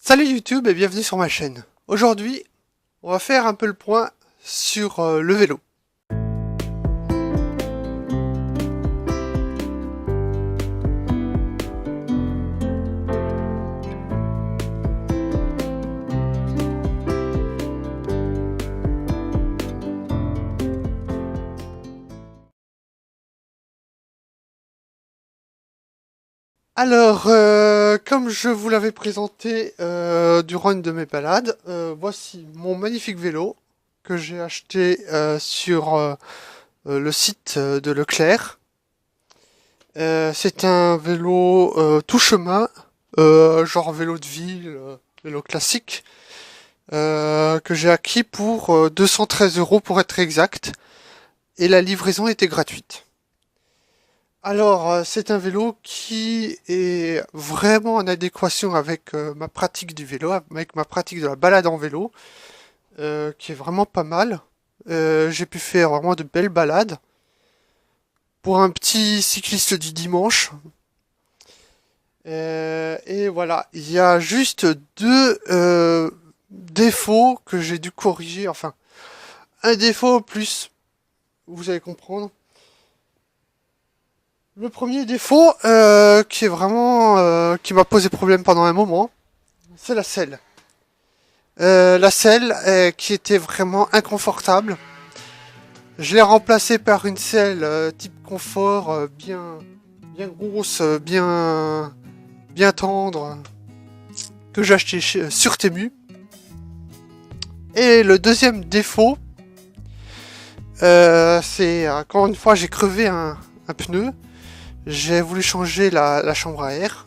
Salut YouTube et bienvenue sur ma chaîne. Aujourd'hui, on va faire un peu le point sur le vélo. Alors, comme je vous l'avais présenté durant une de mes balades, voici mon magnifique vélo que j'ai acheté sur le site de Leclerc. C'est un vélo tout chemin, genre vélo de ville, vélo classique, que j'ai acquis pour 213 € pour être exact, et la livraison était gratuite. Alors, c'est un vélo qui est vraiment en adéquation avec ma pratique du vélo, avec ma pratique de la balade en vélo, qui est vraiment pas mal. J'ai pu faire vraiment de belles balades. Pour un petit cycliste du dimanche. Et voilà, il y a juste deux défauts que j'ai dû corriger. Enfin, un défaut plus, vous allez comprendre. Le premier défaut, qui est vraiment, qui m'a posé problème pendant un moment, c'est la selle. La selle qui était vraiment inconfortable. Je l'ai remplacée par une selle type confort, bien grosse, bien tendre, que j'ai acheté sur Temu. Et le deuxième défaut, c'est quand une fois j'ai crevé un pneu. J'ai voulu changer la chambre à air.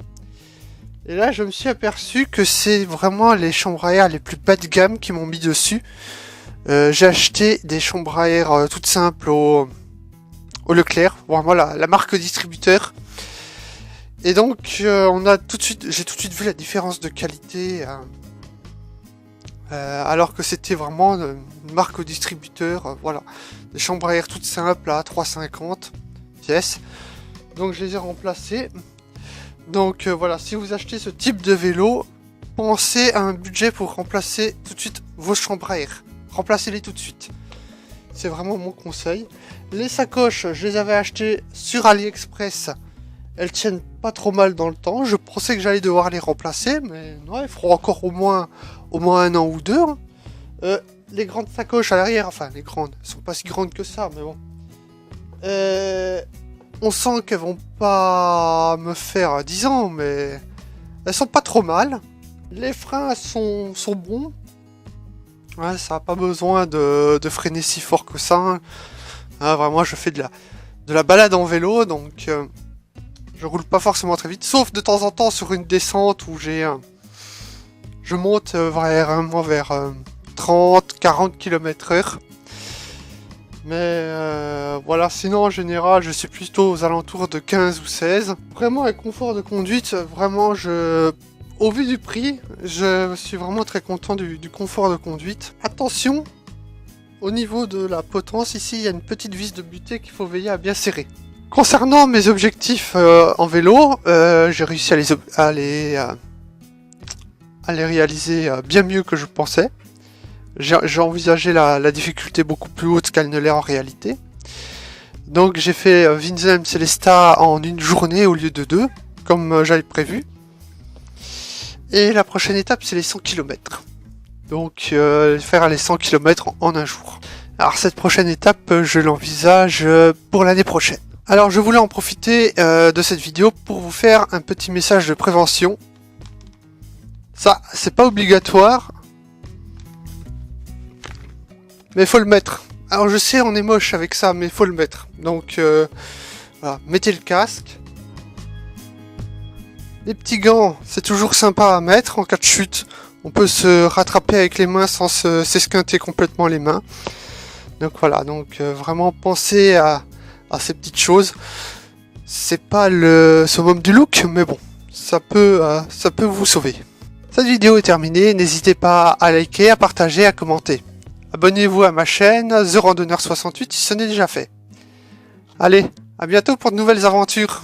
Et là, je me suis aperçu que c'est vraiment les chambres à air les plus bas de gamme qui m'ont mis dessus. J'ai acheté des chambres à air toutes simples au Leclerc, vraiment la marque distributeur. Et donc, j'ai tout de suite vu la différence de qualité, alors que c'était vraiment une marque au distributeur. Voilà, des chambres à air toutes simples à 3,50 pièces. Donc je les ai remplacés. Donc voilà, si vous achetez ce type de vélo, pensez à un budget pour remplacer tout de suite vos chambres à air. Remplacez-les tout de suite. C'est vraiment mon conseil. Les sacoches, je les avais achetées sur AliExpress. Elles tiennent pas trop mal dans le temps. Je pensais que j'allais devoir les remplacer, mais non, il faudra encore au moins 1 an ou 2. Les grandes sacoches à l'arrière, enfin les grandes, elles sont pas si grandes que ça, mais bon. On sent qu'elles vont pas me faire 10 ans, mais elles sont pas trop mal. Les freins sont bons. Ouais, ça n'a pas besoin de freiner si fort que ça. Vraiment, je fais de la balade en vélo, donc je roule pas forcément très vite, sauf de temps en temps sur une descente où je monte vers 30-40 km/h. Mais voilà, sinon en général je suis plutôt aux alentours de 15 ou 16. Vraiment un confort de conduite, vraiment au vu du prix, je suis vraiment très content du confort de conduite. Attention, au niveau de la potence, ici il y a une petite vis de butée qu'il faut veiller à bien serrer. Concernant mes objectifs en vélo, j'ai réussi à les réaliser bien mieux que je pensais. J'ai envisagé la difficulté beaucoup plus haute qu'elle ne l'est en réalité. Donc j'ai fait Vinzem Celesta en une journée au lieu de 2, comme j'avais prévu. Et la prochaine étape, c'est les 100 km. Donc faire les 100 km en un jour. Alors cette prochaine étape, je l'envisage pour l'année prochaine. Alors je voulais en profiter de cette vidéo pour vous faire un petit message de prévention. Ça, c'est pas obligatoire. Mais faut le mettre. Alors je sais, on est moche avec ça, mais faut le mettre. Donc voilà, mettez le casque. Les petits gants, c'est toujours sympa à mettre en cas de chute. On peut se rattraper avec les mains sans s'esquinter complètement les mains. Donc voilà, donc vraiment pensez à ces petites choses. C'est pas le summum du look, mais bon, ça peut vous sauver. Cette vidéo est terminée, n'hésitez pas à liker, à partager, à commenter. Abonnez-vous à ma chaîne, The Randonneur 68 si ce n'est déjà fait. Allez, à bientôt pour de nouvelles aventures.